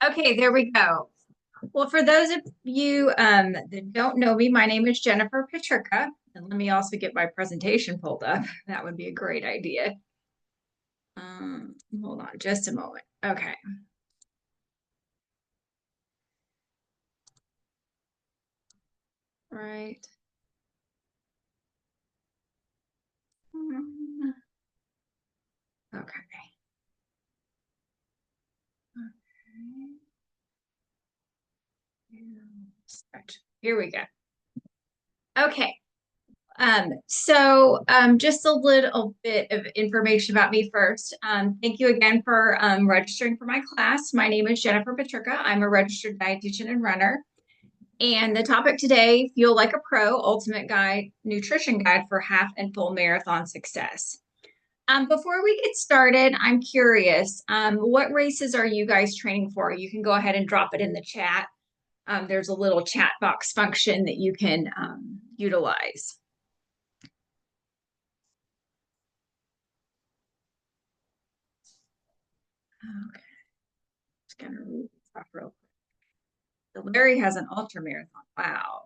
Okay, there we go. Well, for those of you that don't know me, my name is Jennifer Petricka. And let me also get my presentation pulled up. That would be a great idea. Hold on just a moment. Okay. Right. Um, Okay. Stretch. Here we go. Okay. Just a little bit of information about me first. Thank you again for registering for my class. My name is Jennifer Petricka. I'm a registered dietitian and runner. And the topic today, Fuel Like a Pro, Ultimate Guide, Nutrition Guide for Half and Full Marathon Success. Before we get started, I'm curious, what races are you guys training for? You can go ahead and drop it in the chat. There's a little chat box function that you can utilize. Okay, just gonna read this off real quick. So Larry has an ultra marathon. Wow.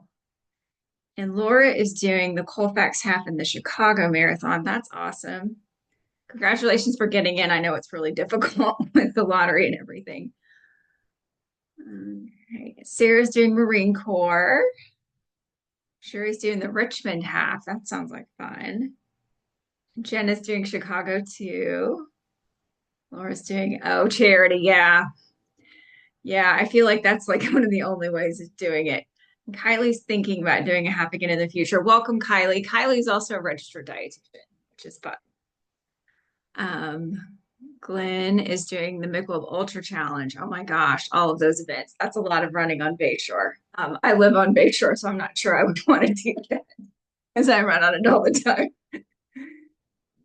And Laura is doing the Colfax half and the Chicago marathon. That's awesome. Congratulations for getting in. I know it's really difficult with the lottery and everything. Okay. Sarah's doing Marine Corps. Sherry's doing the Richmond half. That sounds like fun. Jen is doing Chicago too. Laura's doing, oh, charity. Yeah. Yeah. I feel like that's like one of the only ways of doing it. And Kylie's thinking about doing a half again in the future. Welcome, Kylie. Kylie's also a registered dietitian, which is fun. Um, Glenn is doing the Michelob Ultra Challenge. Oh my gosh, all of those events. That's a lot of running on Bayshore. I live on Bayshore, so I'm not sure I would want to do that because I run on it all the time.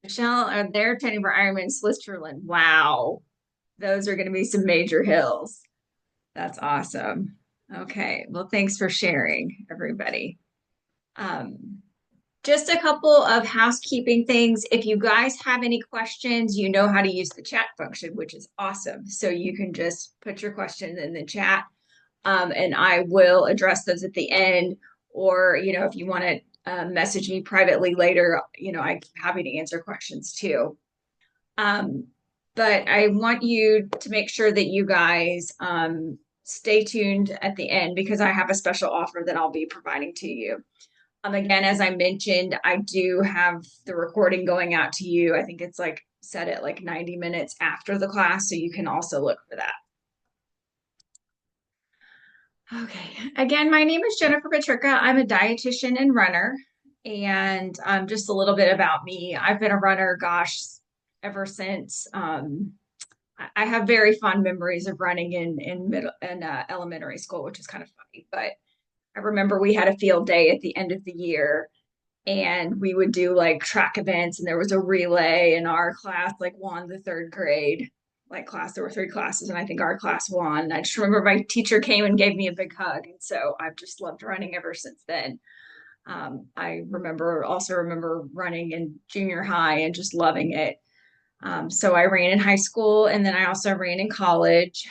Michelle, they're attending for Ironman Switzerland. Wow, those are going to be some major hills. That's awesome. Okay, well, thanks for sharing, everybody. Um, Just a couple of housekeeping things. If you guys have any questions, you know how to use the chat function, which is awesome. So you can just put your question in the chat, and I will address those at the end. Or, if you want to message me privately later, I'm happy to answer questions too. Um, but I want you to make sure that you guys stay tuned at the end because I have a special offer that I'll be providing to you. Again, as I mentioned, I do have the recording going out to you. I think it's like set at like 90 minutes after the class, so you can also look for that. Okay. Again, my name is Jennifer Petricka. I'm a dietitian and runner. And just a little bit about me. I've been a runner, gosh, ever since I have very fond memories of running in middle and elementary school, which is kind of funny. But I remember we had a field day at the end of the year and we would do like track events and there was a relay and our class like won the third grade like class. There were three classes and I think our class won. I just remember my teacher came and gave me a big hug, and so I've just loved running ever since then. I remember running in junior high and just loving it. So I ran in high school and then I also ran in college.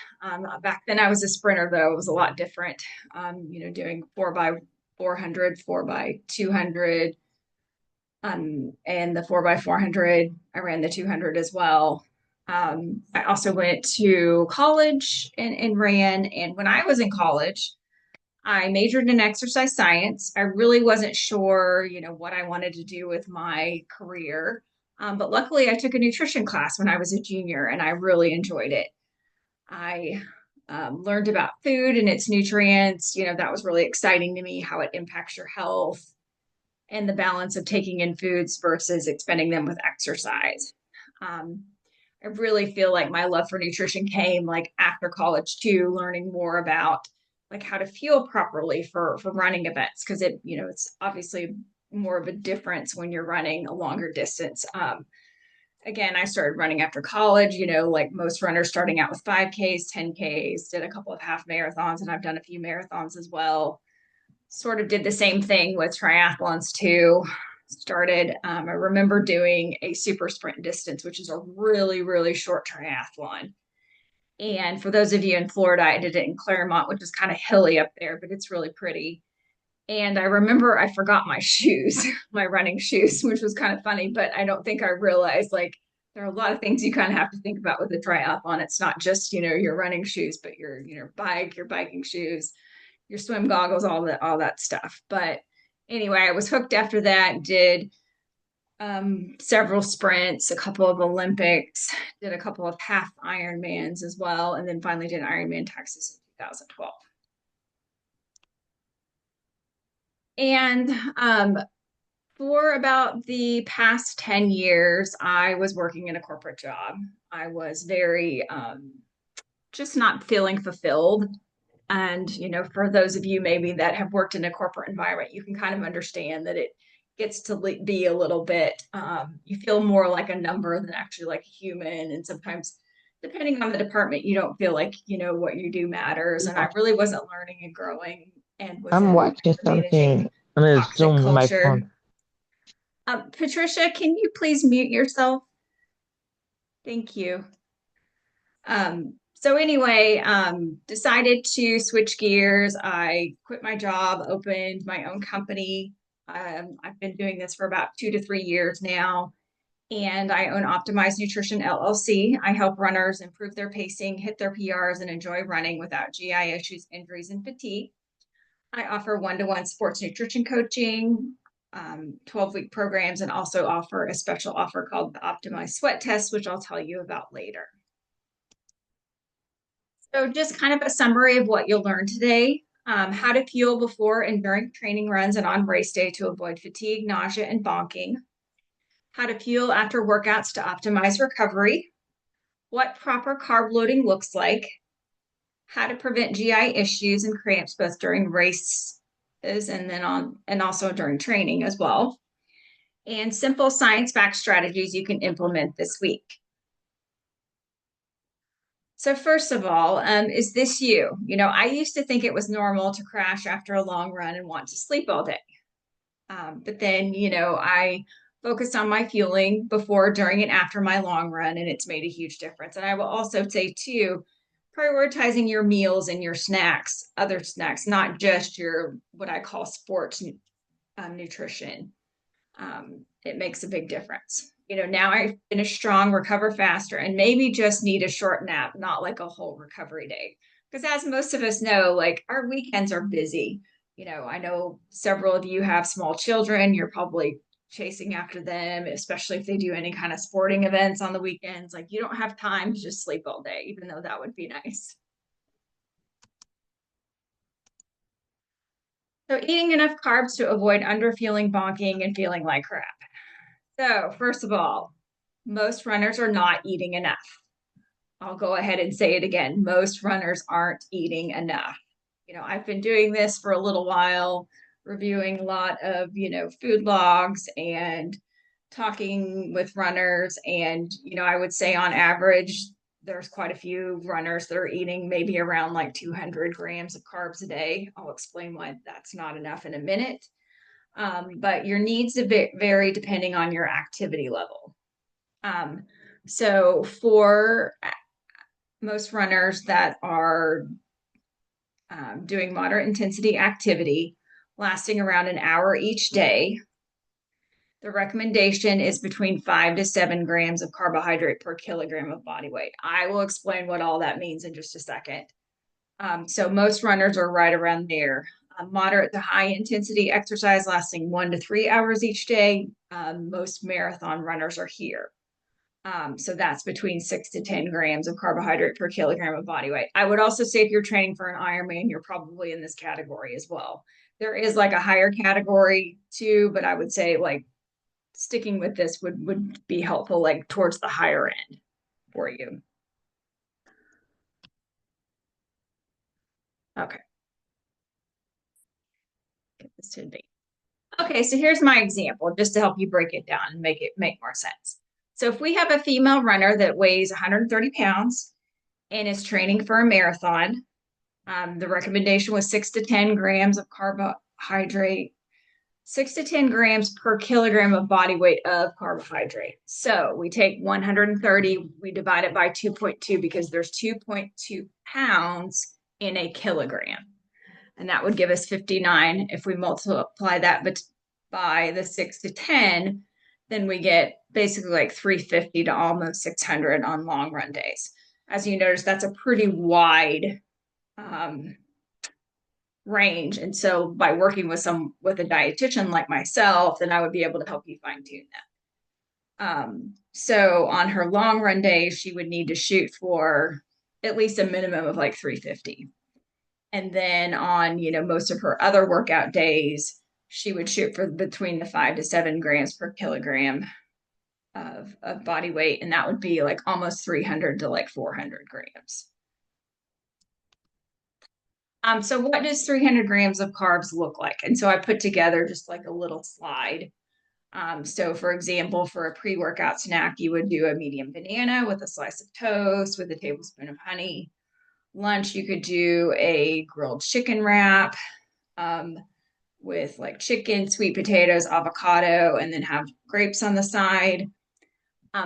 Back then I was a sprinter, though. It was a lot different, doing 4x400, 4x200, and the 4x400. I ran the 200 as well. I also went to college and ran. And when I was in college, I majored in exercise science. I really wasn't sure, what I wanted to do with my career. But luckily, I took a nutrition class when I was a junior and I really enjoyed it. I learned about food and its nutrients. That was really exciting to me, how it impacts your health and the balance of taking in foods versus expending them with exercise. Um, I really feel like my love for nutrition came like after college too, learning more about like how to fuel properly for running events because it's obviously more of a difference when you're running a longer distance. Again, I started running after college, like most runners starting out with 5Ks, 10Ks, did a couple of half marathons, and I've done a few marathons as well. Sort of did the same thing with triathlons too. I remember doing a super sprint distance, which is a really, really short triathlon. And for those of you in Florida, I did it in Claremont, which is kind of hilly up there, but it's really pretty. And I remember I forgot my shoes, my running shoes, which was kind of funny, but I don't think I realized like there are a lot of things you kind of have to think about with a triathlon. It's not just, your running shoes, but your bike, your biking shoes, your swim goggles, all that stuff. But anyway, I was hooked after that, did several sprints, a couple of Olympics, did a couple of half Ironmans as well, and then finally did Ironman Texas in 2012. And for about the past 10 years, I was working in a corporate job. I was very just not feeling fulfilled. And, for those of you maybe that have worked in a corporate environment, you can kind of understand that it gets to be a little bit, you feel more like a number than actually like a human. And sometimes, depending on the department, you don't feel like, what you do matters. And I really wasn't learning and growing and was I'm in watching managing something on a toxic Zoom on my culture. phone. Patricia, can you please mute yourself? Thank you. So anyway, decided to switch gears. I quit my job, opened my own company. I've been doing this for about 2 to 3 years now, and I own Optimized Nutrition LLC. I help runners improve their pacing, hit their PRs, and enjoy running without GI issues, injuries, and fatigue. I offer one-to-one sports nutrition coaching, 12-week programs, and also offer a special offer called the Optimized Sweat Test, which I'll tell you about later. So just kind of a summary of what you'll learn today. How to fuel before and during training runs and on race day to avoid fatigue, nausea, and bonking. How to fuel after workouts to optimize recovery. What proper carb loading looks like. How to prevent GI issues and cramps both during races and also during training as well. And simple science-backed strategies you can implement this week. So first of all, is this you? I used to think it was normal to crash after a long run and want to sleep all day. But then, I focused on my fueling before, during, and after my long run, and it's made a huge difference. And I will also say too, prioritizing your meals and your snacks, other snacks, not just your what I call sports nutrition. It makes a big difference. Now I finish strong, recover faster, and maybe just need a short nap, not like a whole recovery day. Because as most of us know, like our weekends are busy. I know several of you have small children. You're probably chasing after them, especially if they do any kind of sporting events on the weekends. Like you don't have time to just sleep all day, even though that would be nice. So eating enough carbs to avoid underfueling, bonking, and feeling like crap. So, first of all, most runners are not eating enough. I'll go ahead and say it again. Most runners aren't eating enough. I've been doing this for a little while, reviewing a lot of, food logs and talking with runners. And, I would say on average, there's quite a few runners that are eating maybe around like 200 grams of carbs a day. I'll explain why that's not enough in a minute. But your needs vary depending on your activity level. So for most runners that are doing moderate intensity activity, lasting around an hour each day, the recommendation is between 5 to 7 grams of carbohydrate per kilogram of body weight. I will explain what all that means in just a second. So most runners are right around there. Moderate to high intensity exercise lasting 1 to 3 hours each day. Most marathon runners are here. So that's between 6 to 10 grams of carbohydrate per kilogram of body weight. I would also say if you're training for an Ironman, you're probably in this category as well. There is like a higher category too, but I would say like sticking with this would be helpful, like towards the higher end for you. Okay, get this to be. Okay, so here's my example, just to help you break it down and make it make more sense. So if we have a female runner that weighs 130 pounds and is training for a marathon, the recommendation was 6 to 10 grams of carbohydrate 6 to 10 grams per kilogram of body weight of carbohydrate. So we take 130, we divide it by 2.2 because there's 2.2 pounds in a kilogram. And that would give us 59. If we multiply that by the 6 to 10, then we get basically like 350 to almost 600 on long run days. As you notice, that's a pretty wide range. And so by working with a dietitian like myself, then I would be able to help you fine tune that. So on her long run days, she would need to shoot for at least a minimum of like 350. And then on, most of her other workout days, she would shoot for between the 5 to 7 grams per kilogram of body weight. And that would be like almost 300 to like 400 grams. So what does 300 grams of carbs look like? And so I put together just like a little slide. So for example, for a pre-workout snack, you would do a medium banana with a slice of toast with a tablespoon of honey. Lunch, you could do a grilled chicken wrap with like chicken, sweet potatoes, avocado, and then have grapes on the side.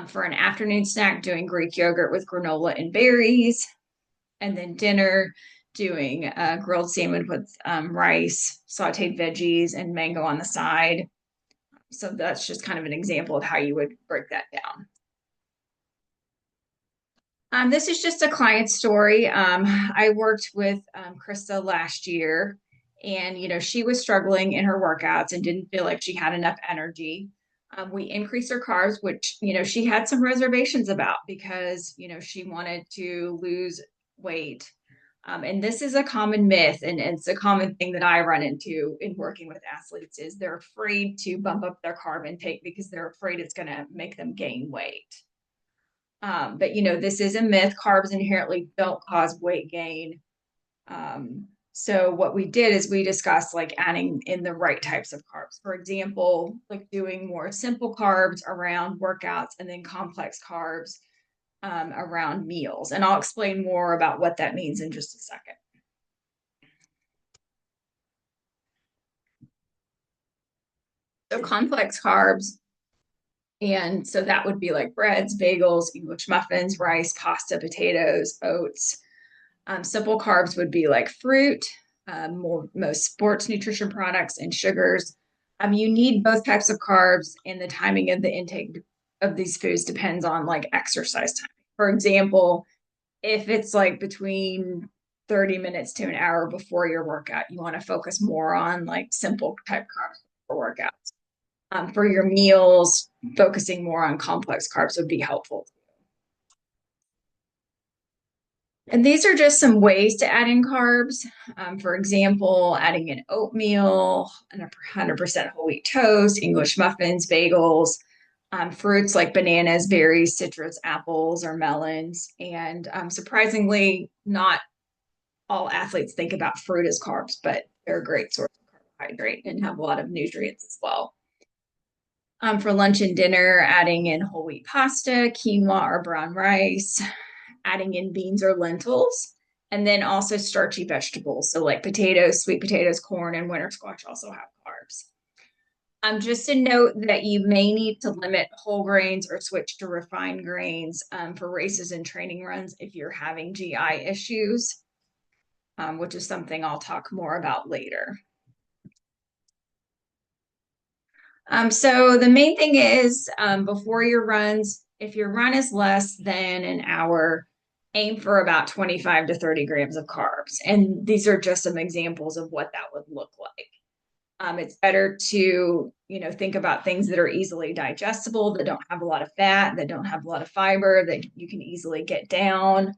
For an afternoon snack, doing Greek yogurt with granola and berries. And then dinner, doing grilled salmon with rice, sauteed veggies, and mango on the side. So that's just kind of an example of how you would break that down. This is just a client story. I worked with Krista last year, and she was struggling in her workouts and didn't feel like she had enough energy. We increased her carbs, which she had some reservations about because she wanted to lose weight. And this is a common myth, and it's a common thing that I run into in working with athletes is they're afraid to bump up their carb intake because they're afraid it's going to make them gain weight. But this is a myth. Carbs inherently don't cause weight gain. So what we did is we discussed like adding in the right types of carbs. For example, like doing more simple carbs around workouts and then complex carbs around meals. And I'll explain more about what that means in just a second. So complex carbs, and so that would be like breads, bagels, English muffins, rice, pasta, potatoes, oats. Simple carbs would be like fruit, most sports nutrition products, and sugars. You need both types of carbs, and the timing of the intake of these foods depends on like exercise time. For example, if it's like between 30 minutes to an hour before your workout, you want to focus more on like simple type carbs for workouts. For your meals, focusing more on complex carbs would be helpful. And these are just some ways to add in carbs. For example, adding in oatmeal, and 100% whole wheat toast, English muffins, bagels, fruits like bananas, berries, citrus, apples, or melons. And surprisingly, not all athletes think about fruit as carbs, but they're a great source of carbohydrate and have a lot of nutrients as well. For lunch and dinner, adding in whole wheat pasta, quinoa or brown rice, adding in beans or lentils, and then also starchy vegetables. So like potatoes, sweet potatoes, corn, and winter squash also have carbs. Just a note that you may need to limit whole grains or switch to refined grains for races and training runs if you're having GI issues, which is something I'll talk more about later. So the main thing is before your runs, if your run is less than an hour, aim for about 25 to 30 grams of carbs. And these are just some examples of what that would look like. It's better to, think about things that are easily digestible, that don't have a lot of fat, that don't have a lot of fiber, that you can easily get down,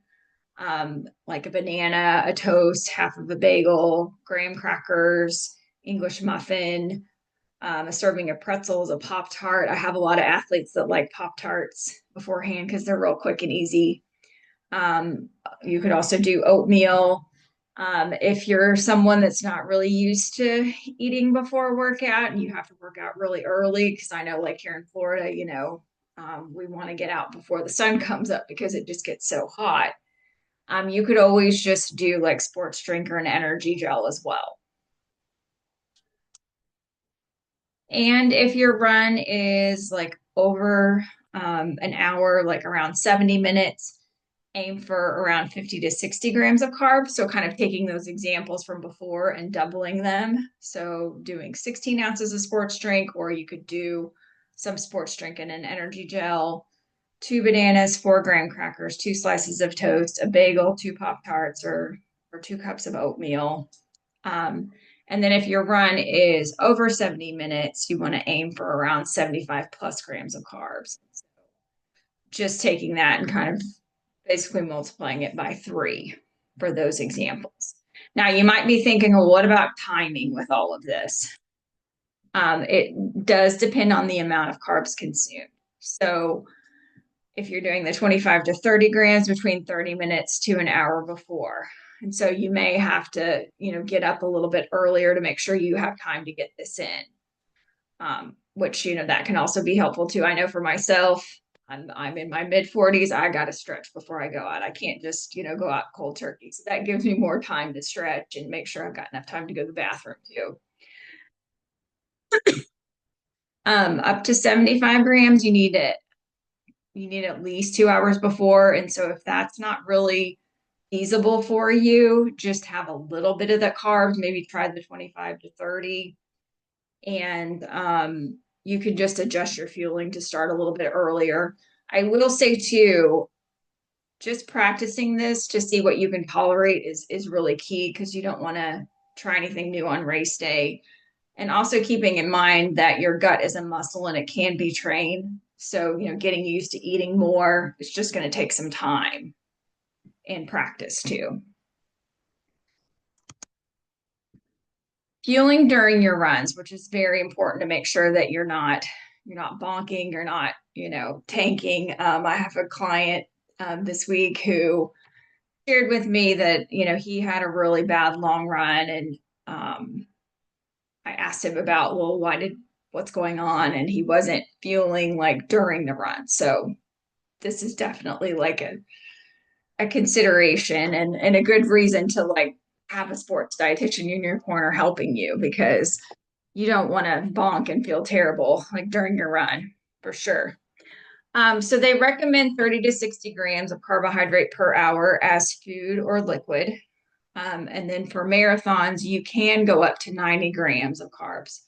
like a banana, a toast, half of a bagel, graham crackers, English muffin, a serving of pretzels, a Pop-Tart. I have a lot of athletes that like Pop-Tarts beforehand because they're real quick and easy. You could also do oatmeal. If you're someone that's not really used to eating before a workout and you have to work out really early, because I know like here in Florida, we want to get out before the sun comes up because it just gets so hot. You could always just do like sports drink or an energy gel as well. And if your run is like over an hour, like around 70 minutes, aim for around 50 to 60 grams of carbs. So kind of taking those examples from before and doubling them. So doing 16 ounces of sports drink, or you could do some sports drink and an energy gel, 2 bananas, 4 graham crackers, 2 slices of toast, a bagel, 2 Pop-Tarts, or 2 cups of oatmeal. And then if your run is over 70 minutes, you want to aim for around 75 plus grams of carbs. Just taking that and kind of basically multiplying it by 3 for those examples. Now you might be thinking, well, what about timing with all of this? It does depend on the amount of carbs consumed. So if you're doing the 25 to 30 grams between 30 minutes to an hour before. And so you may have to, get up a little bit earlier to make sure you have time to get this in. Which, that can also be helpful too. I know for myself, I'm in my mid 40s. I got to stretch before I go out. I can't just, go out cold turkey. So that gives me more time to stretch and make sure I've got enough time to go to the bathroom too. Up to 75 grams, you need at least 2 hours before. And so if that's not really feasible for you, just have a little bit of the carbs, maybe try the 25 to 30. And you can just adjust your fueling to start a little bit earlier. I will say too, just practicing this to see what you can tolerate is really key, because you don't want to try anything new on race day. And also keeping in mind that your gut is a muscle and it can be trained. So, getting used to eating more, it's just going to take some time and practice too. Fueling during your runs, which is very important to make sure that you're not bonking, you're not, tanking. I have a client this week who shared with me that, he had a really bad long run, and I asked him about, well, what's going on? And he wasn't fueling like during the run. So this is definitely like a consideration and a good reason to like have a sports dietitian in your corner helping you, because you don't want to bonk and feel terrible like during your run, for sure. So they recommend 30 to 60 grams of carbohydrate per hour as food or liquid. And then for marathons, you can go up to 90 grams of carbs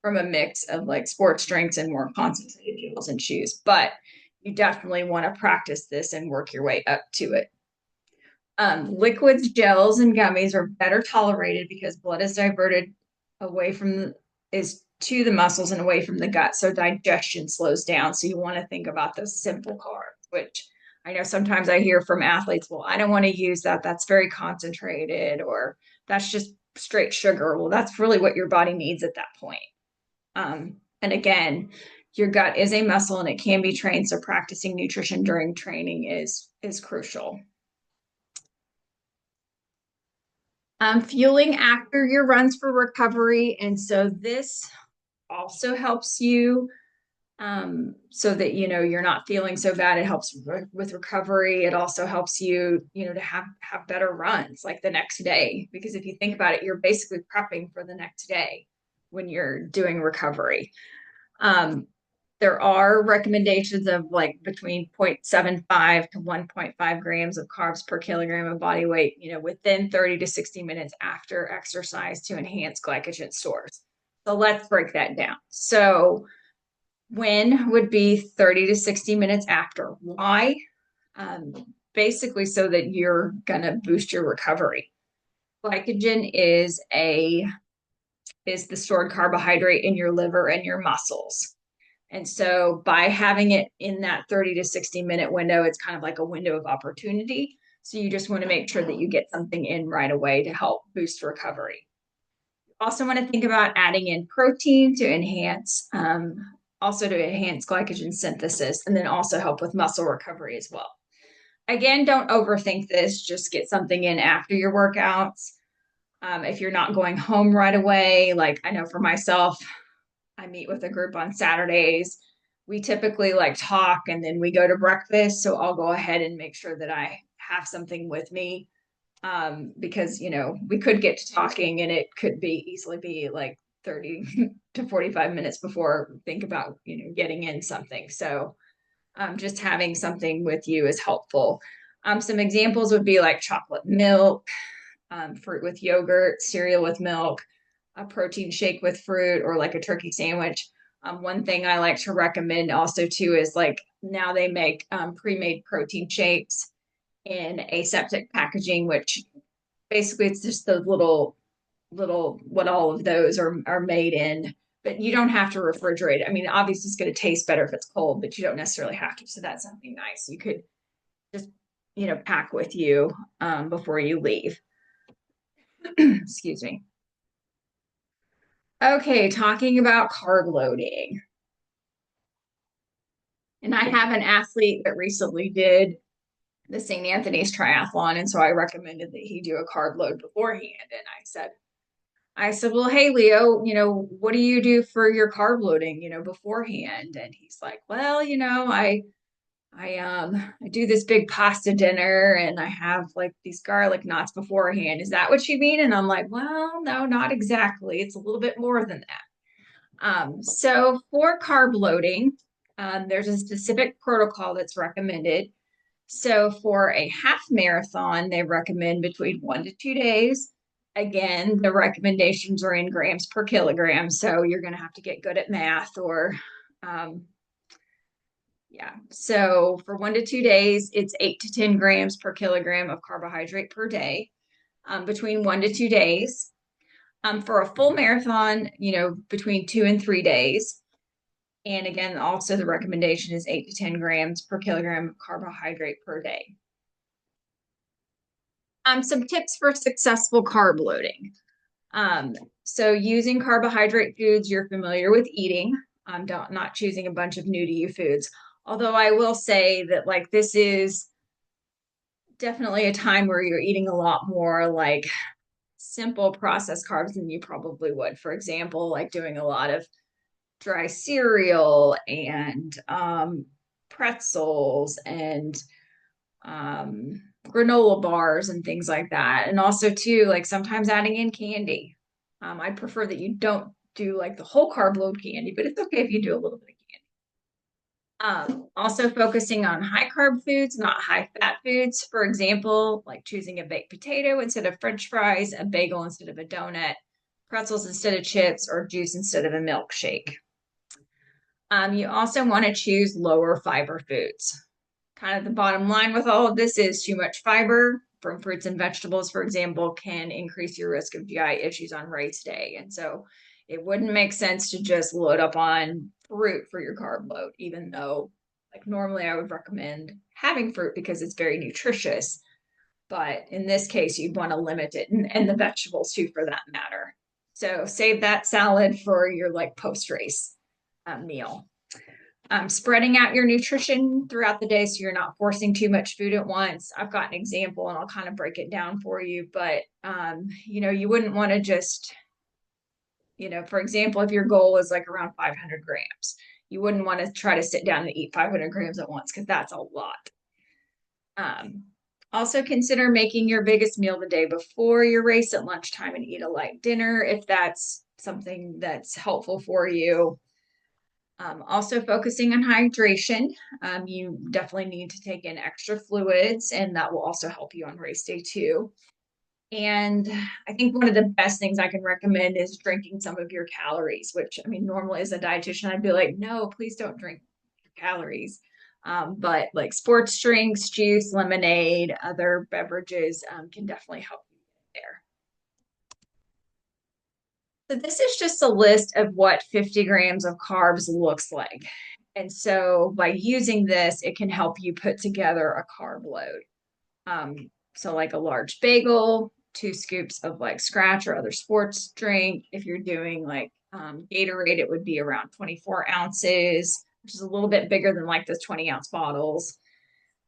from a mix of like sports drinks and more concentrated fuels and chews. But you definitely want to practice this and work your way up to it. Liquids, gels, and gummies are better tolerated because blood is diverted away from is to the muscles and away from the gut, so digestion slows down. So you want to think about those simple carbs, which I know sometimes I hear from athletes, well, I don't want to use that. That's very concentrated, or that's just straight sugar. Well, that's really what your body needs at that point. And again, your gut is a muscle and it can be trained. So practicing nutrition during training is crucial. Fueling after your runs for recovery. And so this also helps you so that, you're not feeling so bad. It helps with recovery. It also helps you, to have better runs like the next day, because if you think about it, you're basically prepping for the next day when you're doing recovery. There are recommendations of like between 0.75 to 1.5 grams of carbs per kilogram of body weight, within 30 to 60 minutes after exercise to enhance glycogen stores. So let's break that down. So when would be 30 to 60 minutes after? Why? Basically so that you're going to boost your recovery. Glycogen is the stored carbohydrate in your liver and your muscles. And so by having it in that 30 to 60 minute window, it's kind of like a window of opportunity. So you just want to make sure that you get something in right away to help boost recovery. You also want to think about adding in protein to enhance, glycogen synthesis, and then also help with muscle recovery as well. Again, don't overthink this. Just get something in after your workouts. If you're not going home right away, like I know for myself, I meet with a group on Saturdays. We typically like talk and then we go to breakfast. So I'll go ahead and make sure that I have something with me, because, we could get to talking and it could easily be like 30 to 45 minutes before think about, getting in something. So just having something with you is helpful. Some examples would be like chocolate milk, fruit with yogurt, cereal with milk, a protein shake with fruit, or like a turkey sandwich. One thing I like to recommend also too is like now they make pre-made protein shakes in aseptic packaging, which basically it's just the little what all of those are made in. But you don't have to refrigerate it. I mean, obviously it's going to taste better if it's cold, but you don't necessarily have to. So that's something nice. You could just pack with you before you leave. Excuse me. Okay, talking about carb loading. And I have an athlete that recently did the St. Anthony's triathlon, and so I recommended that he do a carb load beforehand. And I said, well, hey, Leo, what do you do for your carb loading, beforehand? And he's like, well, I do this big pasta dinner and I have like these garlic knots beforehand. Is that what you mean? And I'm like, well, no, not exactly. It's a little bit more than that. So for carb loading, there's a specific protocol that's recommended. So for a half marathon, they recommend between 1 to 2 days. Again, the recommendations are in grams per kilogram. So you're going to have to get good at math or, yeah. So for 1 to 2 days, it's 8 to 10 grams per kilogram of carbohydrate per day, between 1 to 2 days. For a full marathon, between 2 and 3 days. And again, also the recommendation is 8 to 10 grams per kilogram of carbohydrate per day. Some tips for successful carb loading. So using carbohydrate foods you're familiar with eating, not choosing a bunch of new to you foods. Although I will say that like this is definitely a time where you're eating a lot more like simple processed carbs than you probably would. For example, like doing a lot of dry cereal and pretzels and granola bars and things like that. And also too, like sometimes adding in candy. I prefer that you don't do like the whole carb load candy, but it's okay if you do a little bit of candy. Also focusing on high carb foods, not high fat foods. For example, like choosing a baked potato instead of French fries, a bagel instead of a donut, pretzels instead of chips, or juice instead of a milkshake. You also want to choose lower fiber foods. Kind of the bottom line with all of this is too much fiber from fruits and vegetables, for example, can increase your risk of GI issues on race day. And so it wouldn't make sense to just load up on fruit for your carb load, even though like normally I would recommend having fruit because it's very nutritious. But in this case, you'd want to limit it and the vegetables too, for that matter. So save that salad for your like post race meal. Spreading out your nutrition throughout the day so you're not forcing too much food at once. I've got an example and I'll kind of break it down for you, but you wouldn't want to just, for example, if your goal is like around 500 grams, you wouldn't want to try to sit down and eat 500 grams at once because that's a lot. Also consider making your biggest meal the day before your race at lunchtime and eat a light dinner if that's something that's helpful for you. Also focusing on hydration. You definitely need to take in extra fluids, and that will also help you on race day too. And I think one of the best things I can recommend is drinking some of your calories, which I mean, normally as a dietitian, I'd be like, no, please don't drink calories. But like sports drinks, juice, lemonade, other beverages can definitely help you there. So this is just a list of what 50 grams of carbs looks like. And so by using this, it can help you put together a carb load. So like a large bagel, 2 scoops of like scratch or other sports drink. If you're doing like Gatorade, it would be around 24 ounces, which is a little bit bigger than like the 20-ounce bottles.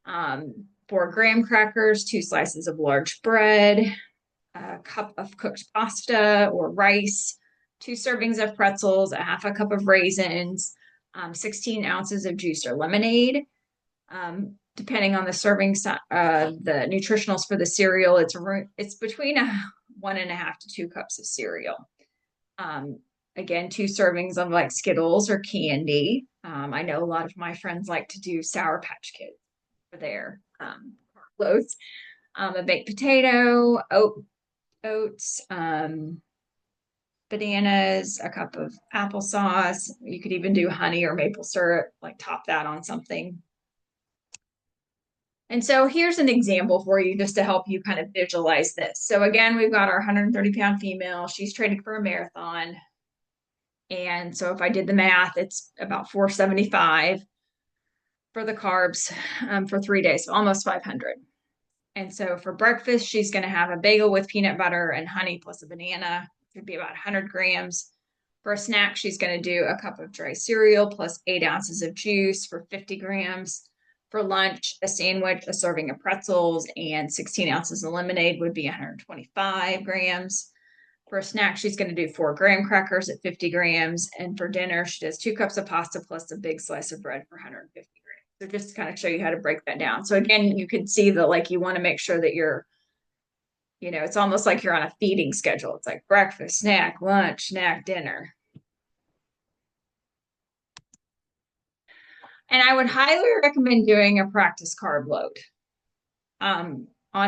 4 graham crackers, 2 slices of large bread, a cup of cooked pasta or rice, 2 servings of pretzels, a half a cup of raisins, 16 ounces of juice or lemonade. Depending on the serving, the nutritionals for the cereal, it's between 1.5 to 2 cups of cereal. again, 2 servings of like Skittles or candy. I know a lot of my friends like to do Sour Patch Kids for their loads. A baked potato, oats, bananas, a cup of applesauce. You could even do honey or maple syrup, like top that on something. And so here's an example for you just to help you kind of visualize this. So again, we've got our 130-pound female. She's training for a marathon. And so if I did the math, it's about 475 for the carbs for 3 days, so almost 500. And so for breakfast, she's going to have a bagel with peanut butter and honey plus a banana. It would be about 100 grams. For a snack, she's going to do a cup of dry cereal plus 8 ounces of juice for 50 grams. For lunch, a sandwich, a serving of pretzels, and 16 ounces of lemonade would be 125 grams. For a snack, she's going to do 4 graham crackers at 50 grams. And for dinner, she does 2 cups of pasta plus a big slice of bread for 150 grams. So just to kind of show you how to break that down. So again, you can see that like you want to make sure that you're, it's almost like you're on a feeding schedule. It's like breakfast, snack, lunch, snack, dinner. And I would highly recommend doing a practice carb load on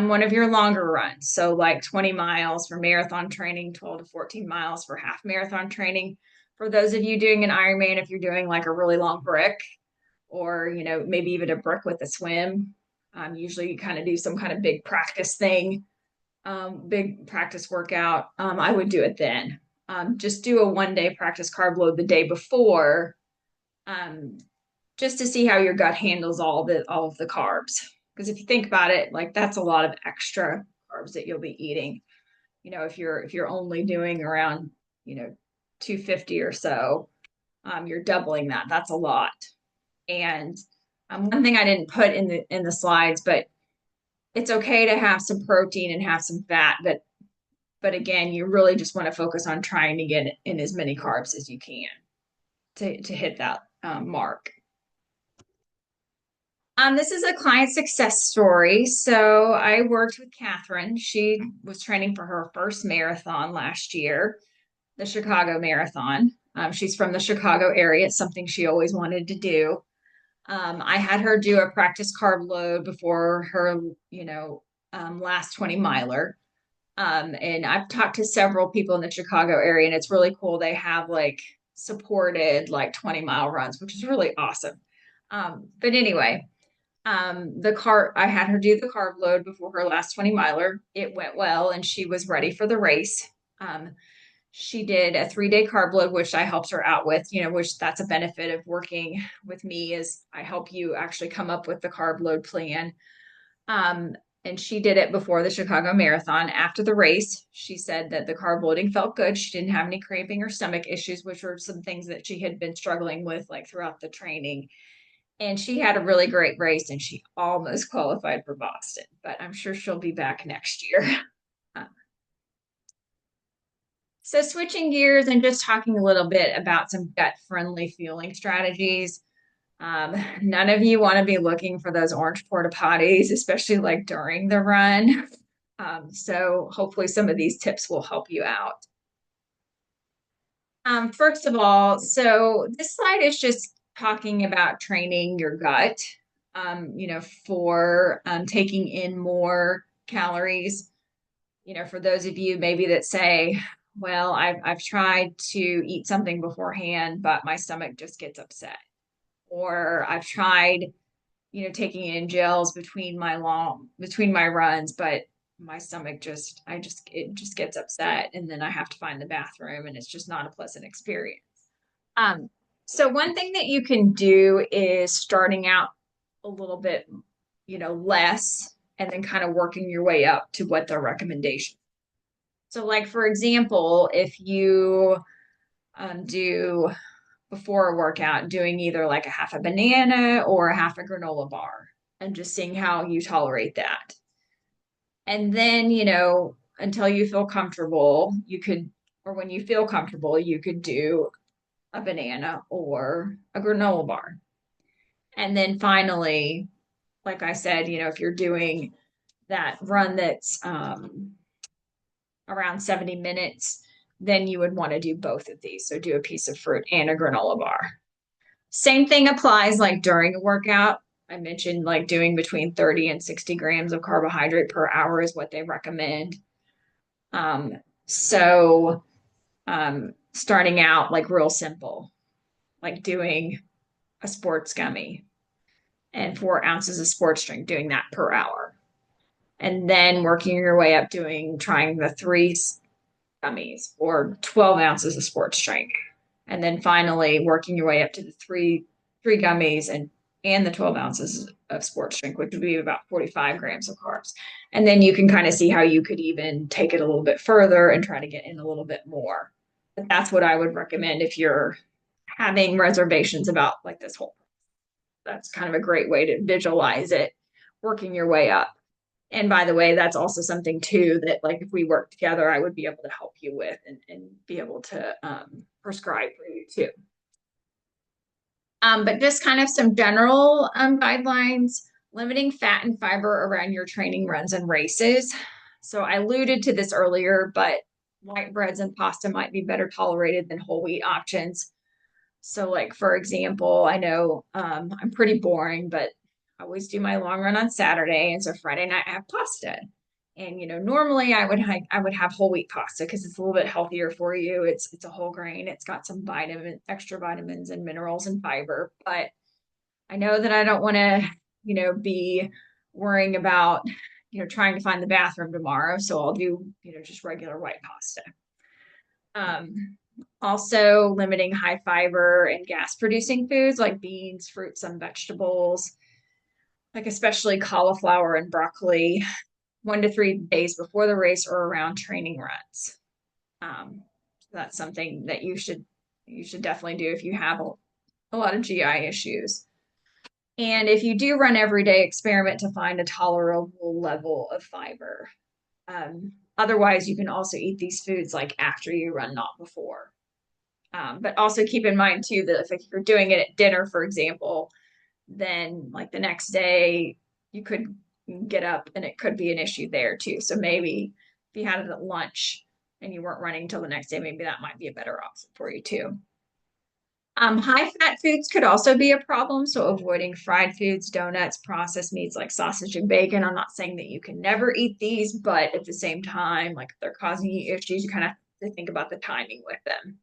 one of your longer runs. So like 20 miles for marathon training, 12 to 14 miles for half marathon training. For those of you doing an Ironman, if you're doing like a really long brick or, maybe even a brick with a swim, usually you kind of do some kind of big practice thing, big practice workout. I would do it then. Just do a 1-day practice carb load the day before, just to see how your gut handles all of the carbs. Because if you think about it, like that's a lot of extra carbs that you'll be eating. If you're only doing around, 250 or so, you're doubling that. That's a lot. And one thing I didn't put in the slides, but it's okay to have some protein and have some fat, but again, you really just want to focus on trying to get in as many carbs as you can to hit that mark. This is a client success story. So I worked with Catherine. She was training for her first marathon last year, the Chicago Marathon. She's from the Chicago area. It's something she always wanted to do. I had her do a practice carb load before her, last 20 miler. And I've talked to several people in the Chicago area, and it's really cool. They have like supported like 20-mile runs, which is really awesome. But anyway, I had her do the carb load before her last 20 miler. It went well, and she was ready for the race. She did a 3-day carb load, which I helped her out with, which that's a benefit of working with me is I help you actually come up with the carb load plan. And she did it before the Chicago Marathon. After the race, she said that the carb loading felt good. She didn't have any cramping or stomach issues, which were some things that she had been struggling with like throughout the training. And she had a really great race and she almost qualified for Boston, but I'm sure she'll be back next year. So switching gears and just talking a little bit about some gut-friendly fueling strategies. None of you want to be looking for those orange porta potties, especially like during the run. So hopefully some of these tips will help you out. First of all, so this slide is just talking about training your gut, for taking in more calories. For those of you maybe that say, well, I've tried to eat something beforehand, but my stomach just gets upset. Or I've tried, taking in gels between my runs, but my stomach it just gets upset, and then I have to find the bathroom, and it's just not a pleasant experience. So one thing that you can do is starting out a little bit, less, and then kind of working your way up to what their recommendation. So like, for example, if you do before a workout, doing either like a half a banana or a half a granola bar and just seeing how you tolerate that. And then, until you feel comfortable, or when you feel comfortable, you could do a banana or a granola bar. And then finally, like I said, if you're doing that run that's around 70 minutes, then you would want to do both of these. So do a piece of fruit and a granola bar. Same thing applies like during a workout. I mentioned like doing between 30 and 60 grams of carbohydrate per hour is what they recommend. Um, so starting out like real simple, like doing a sports gummy and 4 ounces of sports drink, doing that per hour. And then working your way up trying the three gummies or 12 ounces of sports drink. And then finally working your way up to the three gummies and the 12 ounces of sports drink, which would be about 45 grams of carbs. And then you can kind of see how you could even take it a little bit further and try to get in a little bit more. But that's what I would recommend if you're having reservations about like this whole. That's kind of a great way to visualize it, working your way up. And by the way, that's also something too that like if we work together, I would be able to help you with and be able to prescribe for you too. But just kind of some general guidelines, limiting fat and fiber around your training runs and races. So I alluded to this earlier, but white breads and pasta might be better tolerated than whole wheat options. So like, for example, I know I'm pretty boring, but I always do my long run on Saturday. And so Friday night I have pasta. And normally I would have whole wheat pasta because it's a little bit healthier for you. It's a whole grain. It's got some extra vitamins and minerals and fiber. But I know that I don't want to, be worrying about, trying to find the bathroom tomorrow. So I'll do, just regular white pasta. Also limiting high fiber and gas producing foods like beans, fruits, and vegetables, like especially cauliflower and broccoli, 1 to 3 days before the race or around training runs. So that's something that you should definitely do if you have a lot of GI issues. And if you do run every day, experiment to find a tolerable level of fiber. Otherwise, you can also eat these foods like after you run, not before. But also keep in mind too that if you're doing it at dinner, for example, then like the next day you could get up and it could be an issue there too. So maybe if you had it at lunch and you weren't running until the next day, maybe that might be a better option for you too. High fat foods could also be a problem. So avoiding fried foods, donuts, processed meats like sausage and bacon. I'm not saying that you can never eat these, but at the same time, like if they're causing you issues, you kind of have to think about the timing with them.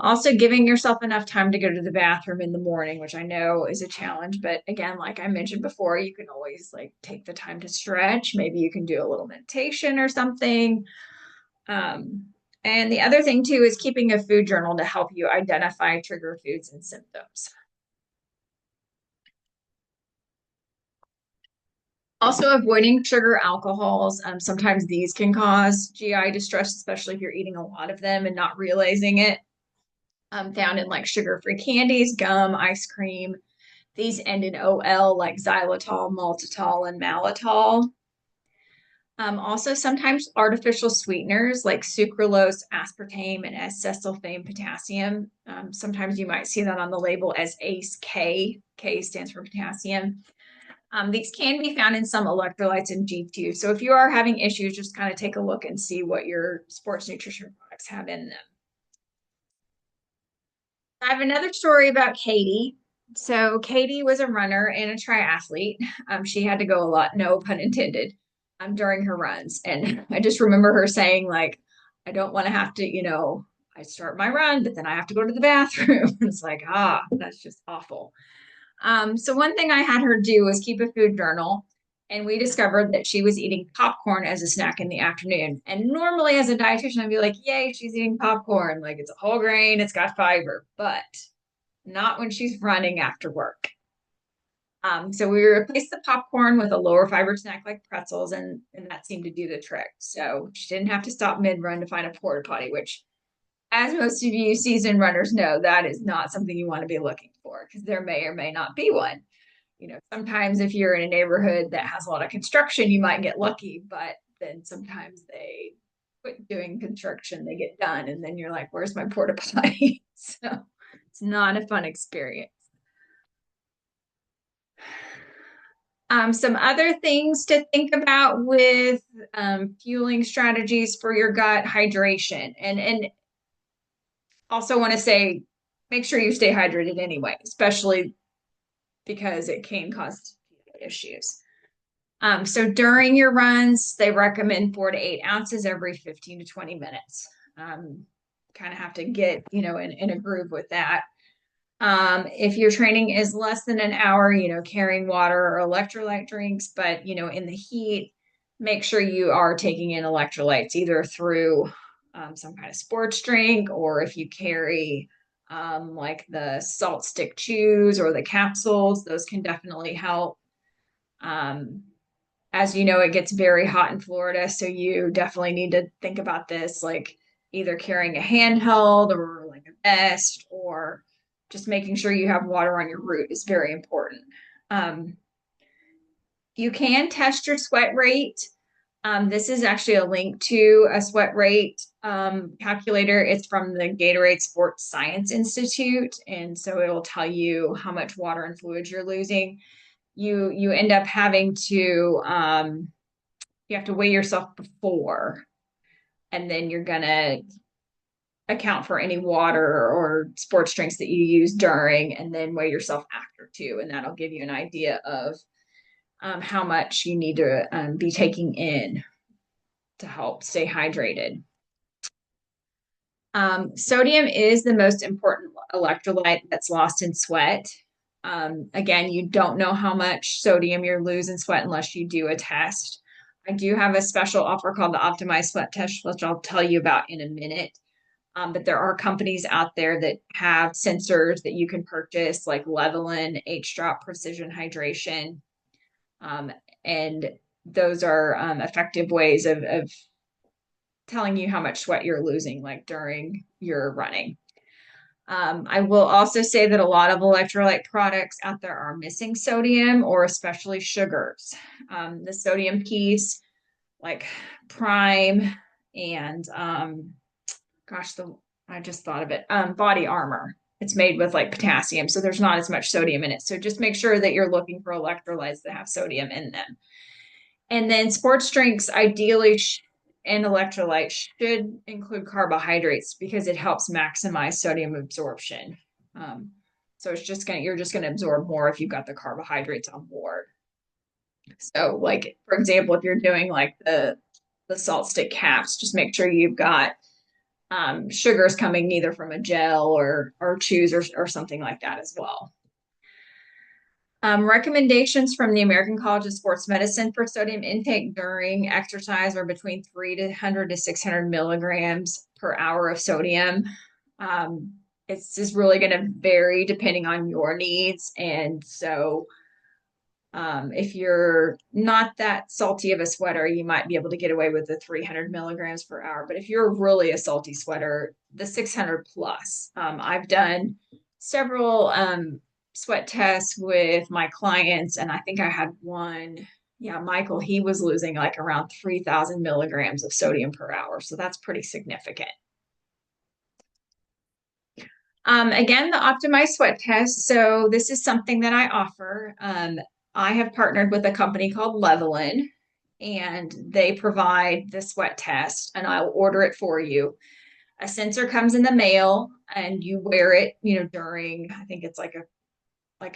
Also giving yourself enough time to go to the bathroom in the morning, which I know is a challenge, but again, like I mentioned before, you can always like take the time to stretch. Maybe you can do a little meditation or something. And the other thing too is keeping a food journal to help you identify trigger foods and symptoms. Also avoiding sugar alcohols. Sometimes these can cause GI distress, especially if you're eating a lot of them and not realizing it. Found in like sugar-free candies, gum, ice cream. These end in OL like xylitol, maltitol, and malitol. Also, sometimes artificial sweeteners like sucralose, aspartame, and S-sulfame potassium. Sometimes you might see that on the label as ACE K. K stands for potassium. These can be found in some electrolytes and G2. So if you are having issues, just kind of take a look and see what your sports nutrition products have in them. I have another story about Katie. So Katie was a runner and a triathlete. She had to go a lot, no pun intended, during her runs. And I just remember her saying, like, I don't want to have to, I start my run, but then I have to go to the bathroom. It's like, that's just awful. So one thing I had her do was keep a food journal. And we discovered that she was eating popcorn as a snack in the afternoon. And normally, as a dietitian, I'd be like, yay, she's eating popcorn. Like it's a whole grain, it's got fiber, but not when she's running after work. So we replaced the popcorn with a lower fiber snack like pretzels, and that seemed to do the trick. So she didn't have to stop mid run to find a porta potty, which, as most of you seasoned runners know, that is not something you want to be looking for because there may or may not be one. Sometimes if you're in a neighborhood that has a lot of construction, you might get lucky, but then sometimes they quit doing construction, they get done, and then you're like, where's my porta potty? So it's not a fun experience. Some other things to think about with fueling strategies for your gut hydration. And also want to say, make sure you stay hydrated anyway, especially because it can cause issues. So during your runs, they recommend 4 to 8 ounces every 15 to 20 minutes. Kind of have to get, in a groove with that. If your training is less than an hour, carrying water or electrolyte drinks, but, in the heat, make sure you are taking in electrolytes either through some kind of sports drink, or if you carry like the salt stick chews or the capsules, those can definitely help. Um, as you know, it gets very hot in Florida, so you definitely need to think about this, like either carrying a handheld or like a vest, or just making sure you have water on your route is very important. Um, you can test your sweat rate. This is actually a link to a sweat rate calculator. It's from the Gatorade Sports Science Institute, and so it'll tell you how much water and fluids you're losing. You end up having to you have to weigh yourself before, and then you're gonna account for any water or sports drinks that you use during, and then weigh yourself after too, and that'll give you an idea of how much you need to be taking in to help stay hydrated. Sodium is the most important electrolyte that's lost in sweat. Again, you don't know how much sodium you're losing sweat unless you do a test. I do have a special offer called the Optimized Sweat Test, which I'll tell you about in a minute. But there are companies out there that have sensors that you can purchase, like Levelin, H-Drop Precision Hydration. Um, and those are effective ways of telling you how much sweat you're losing, like during your running. I will also say that a lot of electrolyte products out there are missing sodium, or especially sugars. The sodium piece, like Prime and I just thought of it. Body Armor. It's made with like potassium, so there's not as much sodium in it. So just make sure that you're looking for electrolytes that have sodium in them. And then sports drinks, ideally, and electrolytes should include carbohydrates because it helps maximize sodium absorption. Um, so you're just gonna absorb more if you've got the carbohydrates on board. So, like for example, if you're doing like the salt stick caps, just make sure you've got sugars coming either from a gel or chews or something like that as well. Recommendations from the American College of Sports Medicine for sodium intake during exercise are between 300 to 600 milligrams per hour of sodium. It's just really going to vary depending on your needs. And so if you're not that salty of a sweater, you might be able to get away with the 300 milligrams per hour. But if you're really a salty sweater, the 600 plus. I've done several sweat tests with my clients, and I think I had one. Yeah, Michael, he was losing like around 3,000 milligrams of sodium per hour. So that's pretty significant. Again, the optimized sweat test. So this is something that I offer. I have partnered with a company called Levelin, and they provide the sweat test, and I'll order it for you. A sensor comes in the mail, and you wear it, during, I think it's like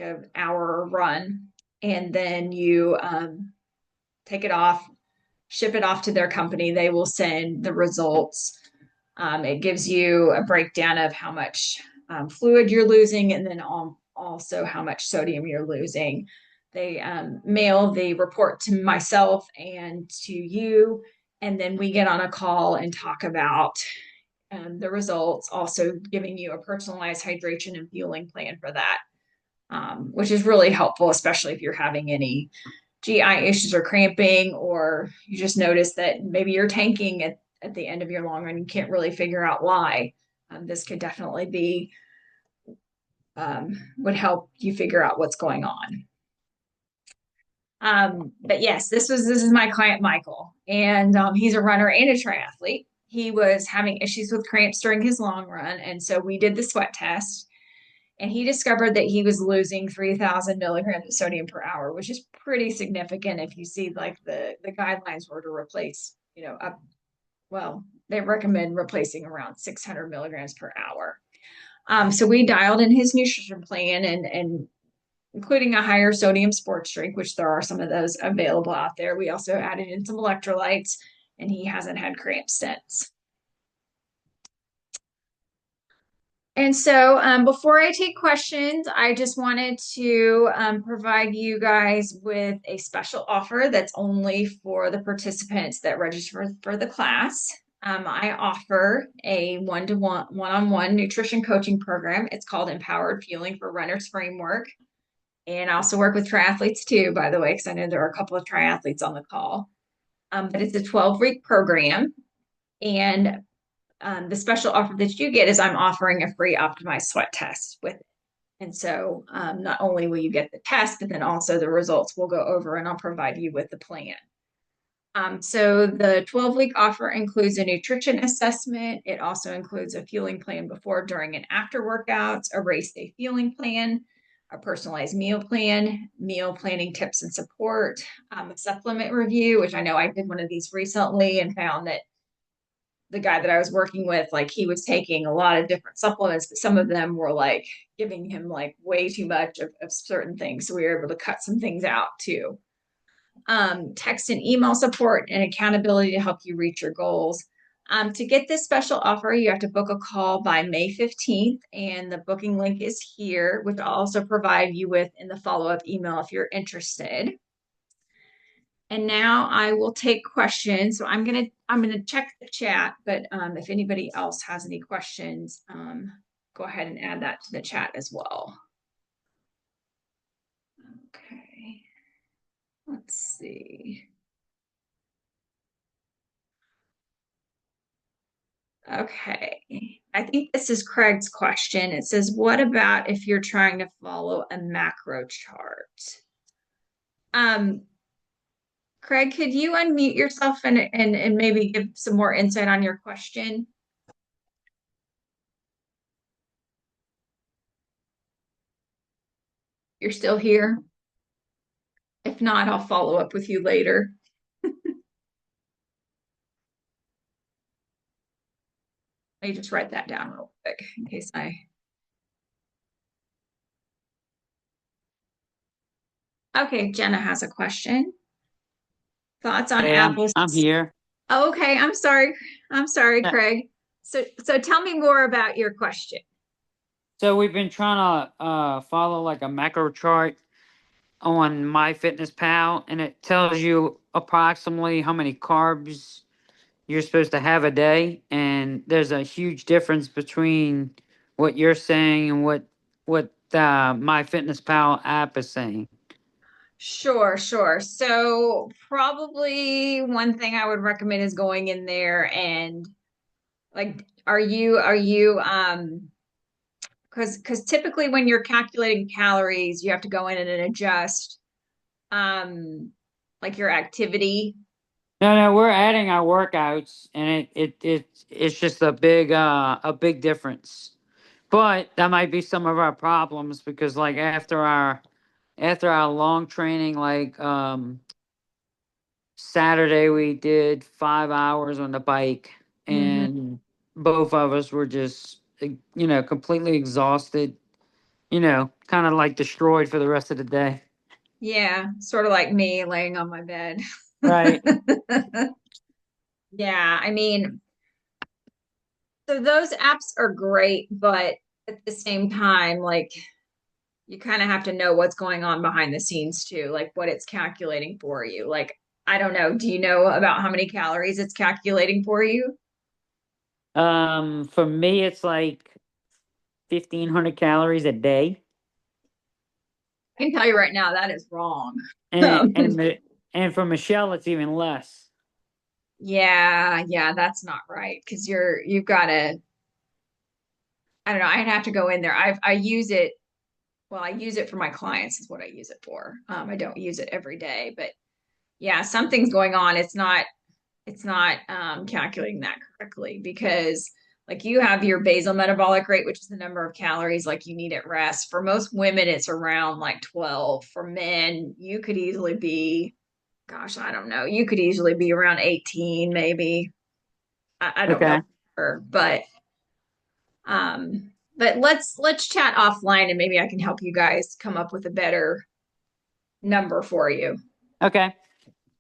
an hour run, and then you take it off, ship it off to their company. They will send the results. It gives you a breakdown of how much fluid you're losing, and then also how much sodium you're losing. They mail the report to myself and to you, and then we get on a call and talk about the results, also giving you a personalized hydration and fueling plan for that, which is really helpful, especially if you're having any GI issues or cramping, or you just notice that maybe you're tanking at the end of your long run. You can't really figure out why. This could definitely be would help you figure out what's going on. But yes, this is my client Michael, and he's a runner and a triathlete. He was having issues with cramps during his long run, and so we did the sweat test. And he discovered that he was losing 3,000 milligrams of sodium per hour, which is pretty significant if you see like the guidelines were to replace, well, they recommend replacing around 600 milligrams per hour. So we dialed in his nutrition plan and including a higher sodium sports drink, which there are some of those available out there. We also added in some electrolytes, and he hasn't had cramps since. And so before I take questions, I just wanted to provide you guys with a special offer that's only for the participants that register for the class. I offer a one-on-one nutrition coaching program. It's called Empowered Fueling for Runners Framework. And I also work with triathletes too, by the way, because I know there are a couple of triathletes on the call. But it's a 12-week program. And the special offer that you get is I'm offering a free optimized sweat test with it. And so not only will you get the test, but then also the results we'll go over and I'll provide you with the plan. So the 12-week offer includes a nutrition assessment. It also includes a fueling plan before, during, and after workouts, a race day fueling plan, a personalized meal plan, meal planning tips and support, a supplement review, which I know I did one of these recently and found that the guy that I was working with, like he was taking a lot of different supplements, but some of them were like giving him like way too much of certain things. So we were able to cut some things out too. Text and email support and accountability to help you reach your goals. To get this special offer, you have to book a call by May 15th, and the booking link is here, which I'll also provide you with in the follow-up email if you're interested. And now I will take questions. So I'm gonna check the chat, but if anybody else has any questions, go ahead and add that to the chat as well. Okay, let's see. Okay, I think this is Craig's question. It says, what about if you're trying to follow a macro chart? Craig, could you unmute yourself and maybe give some more insight on your question? You're still here? If not, I'll follow up with you later. Let me just write that down real quick in case I. Okay, Jenna has a question. Thoughts on Hey, Apple's. I'm here. Oh, okay, I'm sorry. I'm sorry, Yeah. Craig. So tell me more about your question. So we've been trying to follow like a macro chart on MyFitnessPal, and it tells you approximately how many carbs you're supposed to have a day. And there's a huge difference between what you're saying and what MyFitnessPal app is saying. Sure, sure. So probably one thing I would recommend is going in there and like, are you because typically when you're calculating calories, you have to go in and adjust um like your activity. No, we're adding our workouts, and it's just a big difference. But that might be some of our problems because like after our long training, like Saturday we did 5 hours on the bike, Mhm. and both of us were just completely exhausted, kind of like destroyed for the rest of the day. Yeah, sort of like me laying on my bed. Right. Yeah, I mean, so those apps are great, but at the same time, like you kind of have to know what's going on behind the scenes too, like what it's calculating for you. Like, I don't know, do you know about how many calories it's calculating for you? For me it's like 1,500 calories a day. I can tell you right now that is wrong. and and the, and for Michelle it's even less. Yeah, yeah, that's not right because you've got to, I don't know, I'd have to go in there. I use it, well, I use it for my clients is what I use it for. I don't use it every day, but yeah, something's going on. It's not calculating that correctly because like you have your basal metabolic rate, which is the number of calories like you need at rest. For most women, it's around like 12. For men, you could easily be, gosh, I don't know, you could easily be around 18, maybe. I don't know, Okay. um, but let's chat offline and maybe I can help you guys come up with a better number for you. Okay.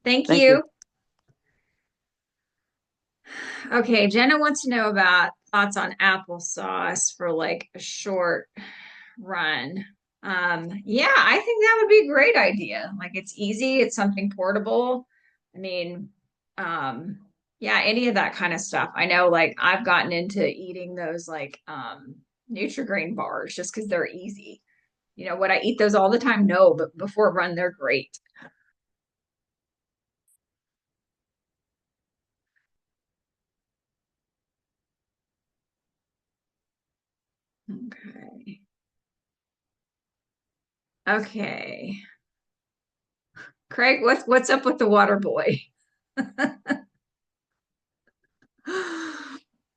Thank Thank you. you. Okay, Jenna wants to know about thoughts on applesauce for like a short run. Yeah, I think that would be a great idea. Like it's easy, it's something portable. I mean, um, yeah, any of that kind of stuff. I know like I've gotten into eating those like Nutri-Grain bars just because they're easy. You know, would I eat those all the time? No, but before a run, they're great. Okay. Okay. Craig, what's up with the water boy?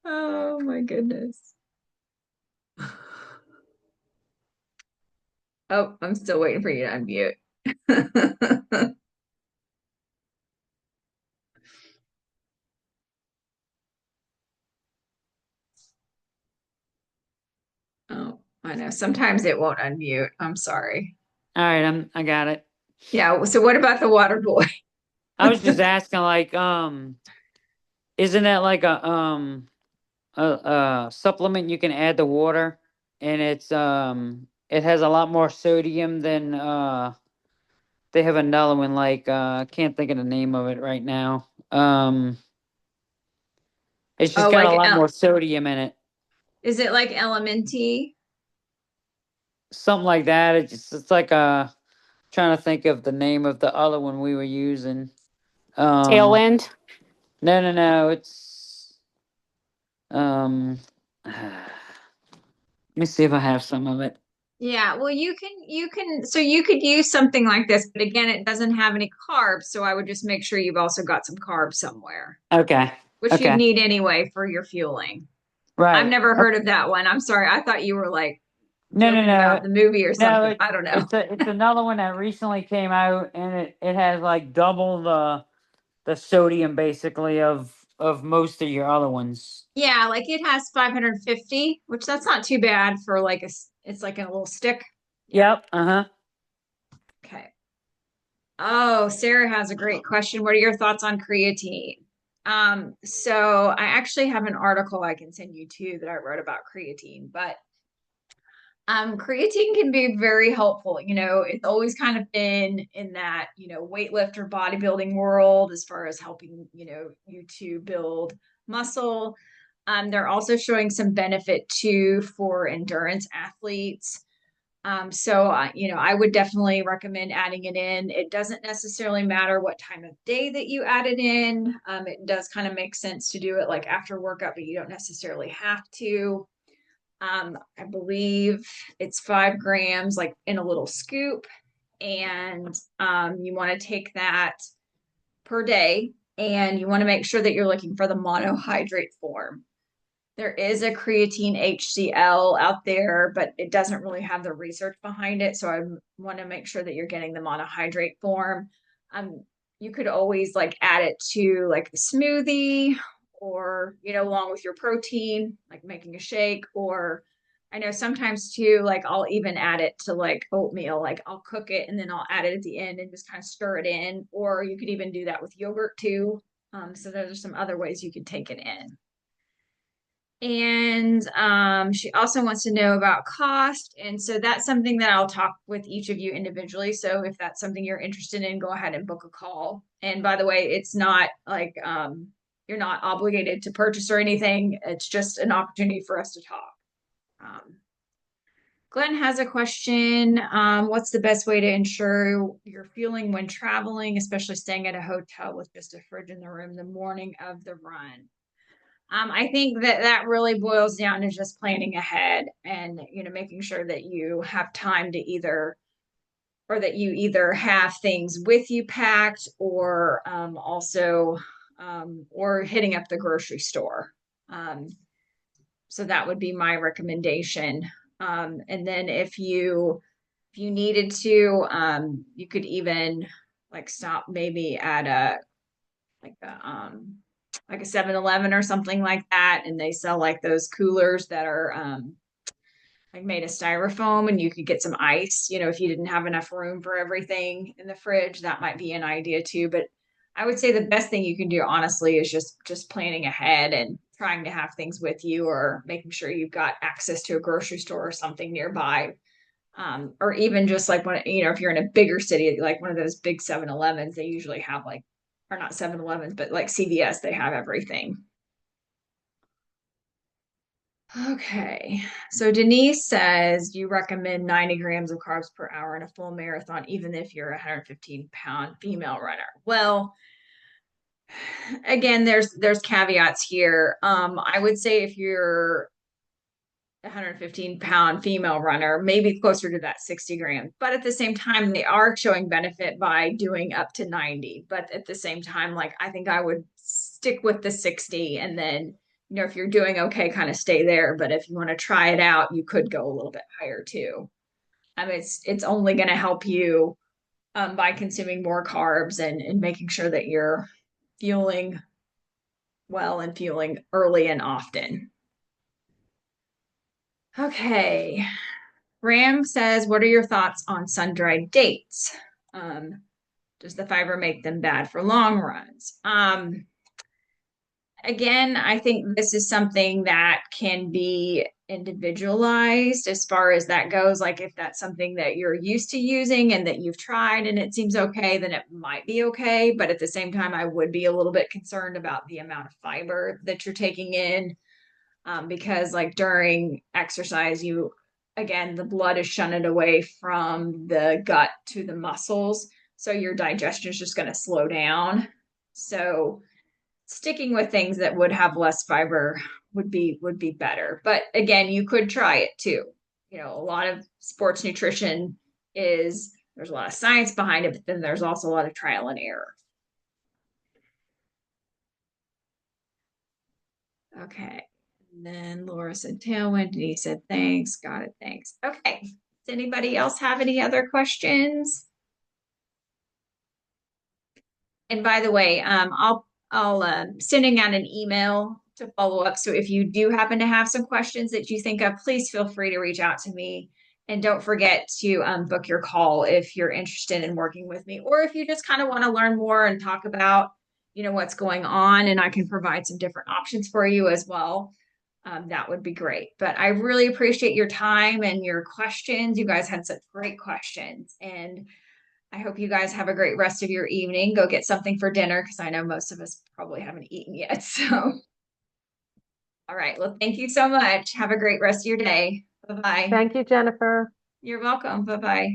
Oh my goodness. Oh, I'm still waiting for you to unmute. Oh, I know. Sometimes it won't unmute. I'm sorry. All right, I got it. Yeah, so what about the water boy? I was just asking, like, isn't that like a supplement you can add to water, and it has a lot more sodium than they have another one like I can't think of the name of it right now. It's just Oh, got a like lot more sodium in it, is it like LMNT? something like that. It's like trying to think of the name of the other one we were using. Um, Tailwind. no, it's um. Let me see if I have some of it. Yeah, well you can so you could use something like this, but again, it doesn't have any carbs, so I would just make sure you've also got some carbs somewhere, Okay. which you'd Okay. need anyway for your fueling. I've Right. never heard of that one. I'm sorry. I thought you were like No, no, joking about no, the movie or no. something. I don't know. It's another one that recently came out, and it has like double the sodium basically of most of your other ones. Yeah, like it has 550, which that's not too bad for like it's like a little stick. Yeah. Yep. Uh-huh. Okay. Oh, Sarah has a great question. What are your thoughts on creatine? So I actually have an article I can send you too that I wrote about creatine, but creatine can be very helpful. You know, it's always kind of been in that, you know, weightlifter bodybuilding world as far as helping, you know, you to build muscle. They're also showing some benefit too for endurance athletes. You know, I would definitely recommend adding it in. It doesn't necessarily matter what time of day that you add it in. It does kind of make sense to do it like after workout, but you don't necessarily have to. I believe it's 5 grams, like in a little scoop, and you want to take that per day, and you want to make sure that you're looking for the monohydrate form. There is a creatine HCl out there, but it doesn't really have the research behind it. So I want to make sure that you're getting the monohydrate form. Um, you could always like add it to like a smoothie or, you know, along with your protein, like making a shake. Or I know sometimes too, like I'll even add it to like oatmeal, like I'll cook it and then I'll add it at the end and just kind of stir it in. Or you could even do that with yogurt too. So those are some other ways you could take it in. And she also wants to know about cost. And so that's something that I'll talk with each of you individually. So if that's something you're interested in, go ahead and book a call. And by the way, it's not like you're not obligated to purchase or anything. It's just an opportunity for us to talk. Um, Glenn has a question. What's the best way to ensure you're fueling when traveling, especially staying at a hotel with just a fridge in the room the morning of the run? I think that that really boils down to just planning ahead and, you know, making sure that you have time to either, or that you either have things with you packed or also, or hitting up the grocery store. Um, So that would be my recommendation. And then if you needed to, you could even like stop maybe at like a like a 7-Eleven or something like that, and they sell like those coolers that are like made of styrofoam, and you could get some ice. You know, if you didn't have enough room for everything in the fridge, that might be an idea too. But I would say the best thing you can do, honestly, is just planning ahead and trying to have things with you, or making sure you've got access to a grocery store or something nearby. Or even just like when, you know, if you're in a bigger city, like one of those big 7-Elevens, they usually have like, or not 7-Elevens, but like CVS, they have everything. Okay. So Denise says you recommend 90 grams of carbs per hour in a full marathon, even if you're a 115-pound female runner. Well, again, there's caveats here. I would say if you're a 115-pound female runner, maybe closer to that 60 grams. But at the same time, they are showing benefit by doing up to 90. But at the same time, like I think I would stick with the 60, and then, you know, if you're doing okay, kind of stay there. But if you want to try it out, you could go a little bit higher too. I mean, it's only going to help you by consuming more carbs and making sure that you're fueling well and fueling early and often. Okay. Ram says, what are your thoughts on sun-dried dates? Um, does the fiber make them bad for long runs? Again, I think this is something that can be individualized as far as that goes. Like if that's something that you're used to using and that you've tried and it seems okay, then it might be okay. But at the same time, I would be a little bit concerned about the amount of fiber that you're taking in, because like during exercise, you, again, the blood is shunted away from the gut to the muscles, so your digestion is just going to slow down. So sticking with things that would have less fiber would be better. But again, you could try it too. You know, a lot of sports nutrition is, there's a lot of science behind it, but then there's also a lot of trial and error. Okay. And then Laura said tailwind. Denise said thanks. Got it. Thanks. Okay. Does anybody else have any other questions? And by the way, I'll sending out an email to follow up. So if you do happen to have some questions that you think of, please feel free to reach out to me. And don't forget to book your call if you're interested in working with me, or if you just kind of want to learn more and talk about, you know, what's going on, and I can provide some different options for you as well. That would be great. But I really appreciate your time and your questions. You guys had such great questions, and I hope you guys have a great rest of your evening. Go get something for dinner because I know most of us probably haven't eaten yet. So, all right. Well, thank you so much. Have a great rest of your day. Bye bye. Thank you, Jennifer. You're welcome. Bye bye.